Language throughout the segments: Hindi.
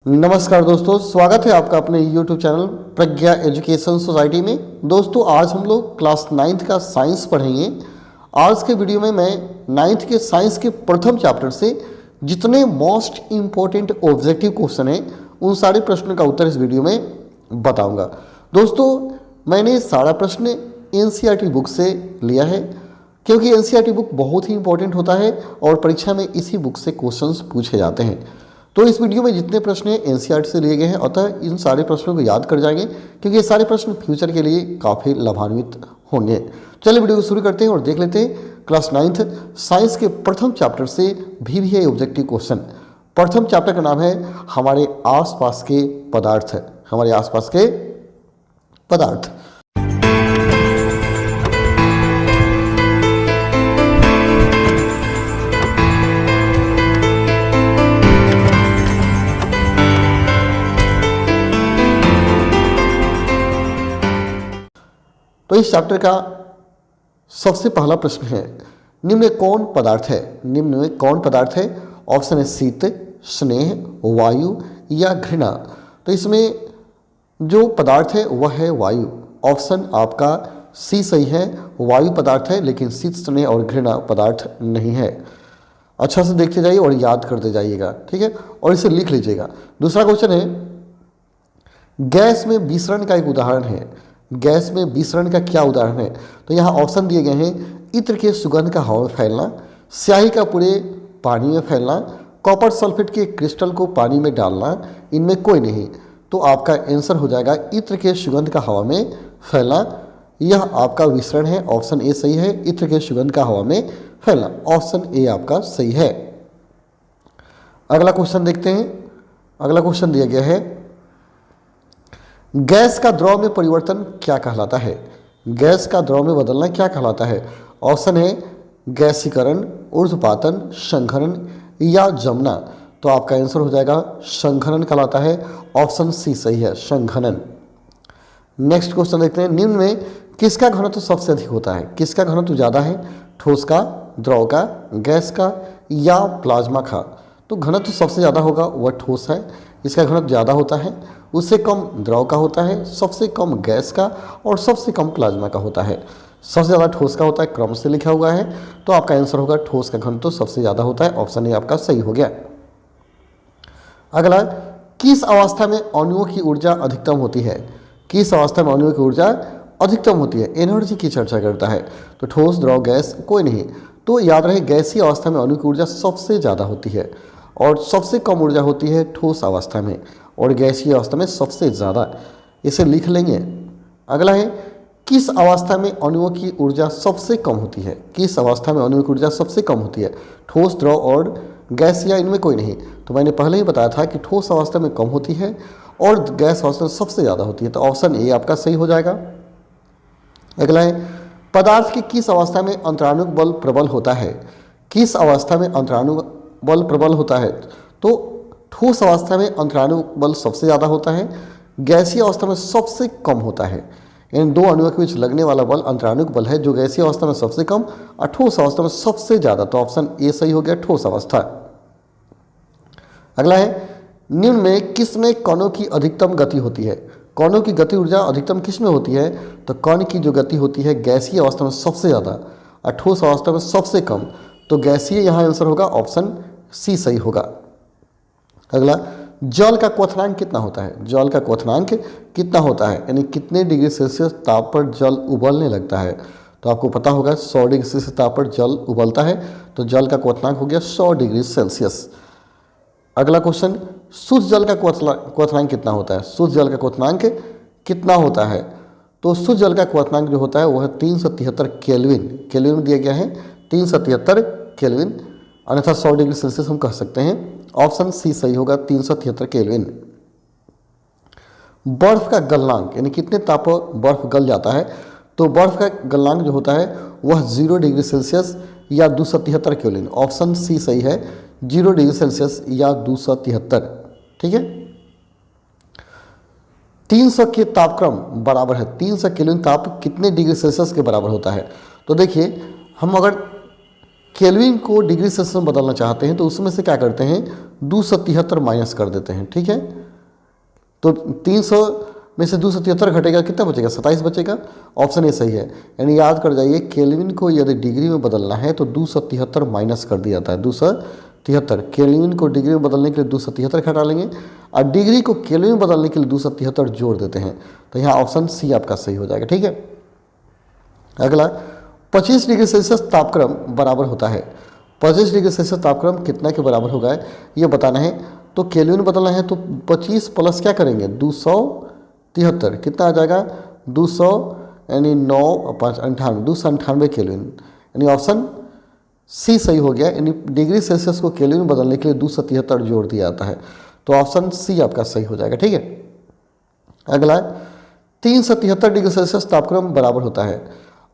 नमस्कार दोस्तों, स्वागत है आपका अपने YouTube चैनल प्रज्ञा एजुकेशन सोसाइटी में। दोस्तों आज हम लोग क्लास 9th का साइंस पढ़ेंगे। आज के वीडियो में मैं 9th के साइंस के प्रथम चैप्टर से जितने मोस्ट इम्पोर्टेंट ऑब्जेक्टिव क्वेश्चन हैं उन सारे प्रश्नों का उत्तर इस वीडियो में बताऊंगा। दोस्तों मैंने सारा प्रश्न NCERT बुक से लिया है क्योंकि NCERT बुक बहुत ही इंपॉर्टेंट होता है और परीक्षा में इसी बुक से क्वेश्चंस पूछे जाते हैं। तो इस वीडियो में जितने प्रश्न हैं NCERT से लिए गए हैं, अतः इन सारे प्रश्नों को याद कर जाएंगे क्योंकि ये सारे प्रश्न फ्यूचर के लिए काफ़ी लाभान्वित होंगे। चलिए वीडियो को शुरू करते हैं और देख लेते हैं क्लास 9th साइंस के प्रथम चैप्टर से भी ऑब्जेक्टिव क्वेश्चन। प्रथम चैप्टर का नाम है हमारे आसपास के पदार्थ। हमारे आसपास के पदार्थ। तो इस चैप्टर का सबसे पहला प्रश्न है, निम्न में कौन पदार्थ है? निम्न में कौन पदार्थ है? ऑप्शन है शीत, स्नेह, वायु या घृणा। तो इसमें जो पदार्थ है वह है वायु। ऑप्शन आपका सी सही है, वायु पदार्थ है, लेकिन शीत, स्नेह और घृणा पदार्थ नहीं है। अच्छा से देखते जाइए और याद करते जाइएगा, ठीक है, और इसे लिख लीजिएगा। दूसरा क्वेश्चन है, गैस में विसरण का एक उदाहरण है। गैस में विसरण का क्या उदाहरण है? तो यहाँ ऑप्शन दिए गए हैं, इत्र के सुगंध का हवा में फैलना, स्याही का पूरे पानी में फैलना, कॉपर सल्फेट के क्रिस्टल को पानी में डालना, इनमें कोई नहीं। तो आपका आंसर हो जाएगा इत्र के सुगंध का हवा में फैलना। यह आपका विसरण है, ऑप्शन ए सही है, इत्र के सुगंध का हवा में फैलना। ऑप्शन ए आपका सही है। अगला क्वेश्चन देखते हैं। अगला क्वेश्चन दिया गया है, गैस का द्रव में परिवर्तन क्या कहलाता है? गैस का द्रव में बदलना क्या कहलाता है? ऑप्शन है गैसीकरण, ऊर्ध्वपातन, संघनन या जमना। तो आपका आंसर हो जाएगा संघनन कहलाता है। ऑप्शन सी सही है, संघनन। नेक्स्ट क्वेश्चन देखते हैं, निम्न में किसका घनत्व सबसे अधिक होता है? किसका घनत्व ज़्यादा है? ठोस का, द्रव का, गैस का या प्लाज्मा का? तो घनत्व सबसे ज़्यादा होगा वह ठोस है, इसका घनत्व ज़्यादा होता है। उससे कम द्रव का होता है, सबसे कम गैस का और सबसे कम प्लाज्मा का होता है। सबसे ज़्यादा ठोस का होता है, क्रम से लिखा हुआ है। तो आपका आंसर होगा ठोस का घनत्व सबसे ज़्यादा होता है। ऑप्शन ए आपका सही हो गया। अगला, किस अवस्था में अणुओं की ऊर्जा अधिकतम होती है? किस अवस्था में अणुओं की ऊर्जा अधिकतम होती है? एनर्जी की चर्चा करता है। तो ठोस, द्रव, गैस कोई नहीं। तो याद रहे गैसीय अवस्था में अणु की ऊर्जा सबसे ज़्यादा होती है और सबसे कम ऊर्जा होती है ठोस अवस्था में, और गैसीय अवस्था में सबसे ज़्यादा। इसे लिख लेंगे। अगला है, किस अवस्था में अणुओं की ऊर्जा सबसे कम होती है? किस अवस्था में अणुओं की ऊर्जा सबसे कम होती है? ठोस, द्रव और गैस या इनमें कोई नहीं? तो मैंने पहले ही बताया था कि ठोस अवस्था में कम होती है और गैस अवस्था में सबसे ज़्यादा होती है। तो ऑप्शन ए आपका सही हो जाएगा। अगला है, पदार्थ की किस अवस्था में अंतराणुक बल प्रबल होता है? किस अवस्था में अंतराणुक बल प्रबल होता है? तो ठोस अवस्था में अंतराणुक बल सबसे ज़्यादा होता है, गैसीय अवस्था में सबसे कम होता है। इन दो अणुओं के बीच लगने वाला बल अंतराणुक बल है, जो गैसीय अवस्था में सबसे कम और ठोस अवस्था में सबसे ज़्यादा। तो ऑप्शन ए सही हो गया, ठोस अवस्था। अगला है, निम्न में किस में कणों की अधिकतम गति होती है? कणों की गति ऊर्जा अधिकतम किस में होती है? तो कण की जो गति होती है गैसीय अवस्था में सबसे ज़्यादा और ठोस अवस्था में सबसे कम। तो गैसीय यहाँ आंसर होगा, ऑप्शन सी सही होगा। अगला, जल का क्वथनांक कितना होता है? जल का क्वथनांक कितना होता है, यानी कितने डिग्री सेल्सियस ताप पर जल उबलने लगता है? तो आपको पता होगा 100 डिग्री सेल्सियस ताप पर जल उबलता है, तो जल का क्वथनांक हो गया 100 डिग्री सेल्सियस। अगला क्वेश्चन, शुद्ध जल का क्वथनांक कितना होता है? शुद्ध जल का क्वथनांक कितना होता है? तो शुद्ध जल का क्वथनांक जो होता है वह 373 केल्विन। केल्विन में दिया गया है 373 केल्विन, अन्यथा 100 डिग्री सेल्सियस हम कह सकते हैं। ऑप्शन सी सही होगा, 373 केल्विन। बर्फ का गलनांक, यानी कितने ताप पर बर्फ गल जाता है? तो बर्फ का गलनांक जो होता है वह 0 डिग्री सेल्सियस या 273 केल्विन। ऑप्शन सी सही है, 0 डिग्री सेल्सियस या 273। ठीक है, 300 के तापक्रम बराबर है, 300 केल्विन ताप कितने डिग्री सेल्सियस के बराबर होता है? तो देखिए, हम अगर केल्विन को डिग्री सेल्सियस में बदलना चाहते हैं तो उसमें से क्या करते हैं 273 माइनस कर देते हैं। ठीक है, तो 300 में से 273 घटेगा, कितना बचेगा 27 बचेगा। ऑप्शन ए सही है। यानी याद कर जाइए, केल्विन को यदि डिग्री में बदलना है तो 273 माइनस कर दिया जाता है। 273 केल्विन को डिग्री में बदलने के लिए 273 घटा लेंगे और डिग्री को केल्विन में बदलने के लिए 273 जोड़ देते हैं। तो यहाँ ऑप्शन सी आपका सही हो जाएगा। ठीक है, अगला 25 डिग्री सेल्सियस तापक्रम बराबर होता है। 25 डिग्री सेल्सियस तापक्रम कितना के बराबर होगा ये बताना है। तो केल्विन बदलना है तो 25 प्लस क्या करेंगे 273, कितना आ जाएगा 200 यानी 9 और 5 98, 298 केल्विन। यानी ऑप्शन सी सही हो गया। यानी डिग्री सेल्सियस को केल्विन में बदलने के लिए 273 जोड़ दिया जाता है। तो ऑप्शन सी आपका सही हो जाएगा। ठीक है, अगला 373 डिग्री सेल्सियस तापक्रम बराबर होता है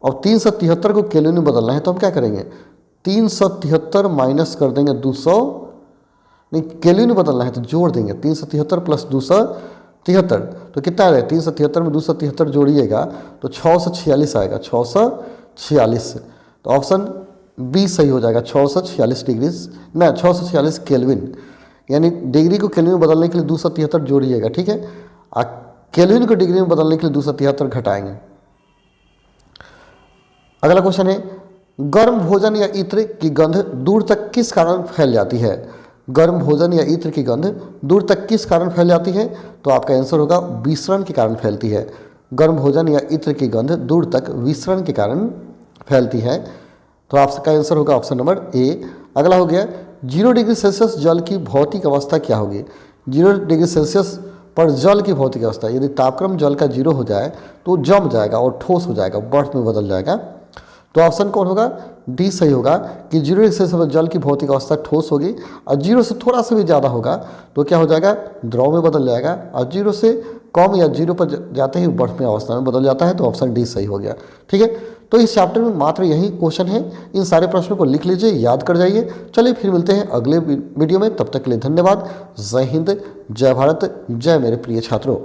और 373 को केल्विन में बदलना है तो हम क्या करेंगे 373 माइनस कर देंगे 200, नहीं केल्विन में बदलना है तो जोड़ देंगे 373 प्लस 273, तो कितना आ जाएगा 373 में 273 जोड़िएगा तो 646 आएगा, 646। तो ऑप्शन बी सही हो जाएगा, 646 डिग्री ना 646 केल्विन। यानी डिग्री को केल्विन में बदलने के लिए 273 जोड़िएगा। ठीक है, केल्विन को डिग्री में बदलने के लिए 273 घटाएंगे। अगला क्वेश्चन है, गर्म भोजन या इत्र की गंध दूर तक किस कारण फैल जाती है। गर्म भोजन या इत्र की गंध दूर तक किस कारण फैल जाती है। तो आपका आंसर होगा विसरण के कारण फैलती है। गर्म भोजन या इत्र की गंध दूर तक विसरण के कारण फैलती है। तो आपका आंसर होगा ऑप्शन नंबर ए। अगला हो गया 0 डिग्री सेल्सियस जल की भौतिक अवस्था क्या होगी। 0 डिग्री सेल्सियस पर जल की भौतिक अवस्था, यदि तापक्रम जल का 0 हो जाए तो जम जाएगा और ठोस हो जाएगा, बर्फ में बदल जाएगा। तो ऑप्शन कौन होगा, डी सही होगा कि 0 डिग्री सेल्सियस पर जल की भौतिक अवस्था ठोस होगी और 0 से थोड़ा सा भी ज़्यादा होगा तो क्या हो जाएगा द्रव में बदल जाएगा और 0 से कम या 0 पर जाते ही बर्फ में अवस्था में बदल जाता है। तो ऑप्शन डी सही हो गया। ठीक है, तो इस चैप्टर में मात्र यही क्वेश्चन है। इन सारे प्रश्नों को लिख लीजिए, याद कर जाइए। चलिए फिर मिलते हैं अगले वीडियो में, तब तक के लिए धन्यवाद। जय हिंद, जय भारत, जय मेरे प्रिय छात्रों।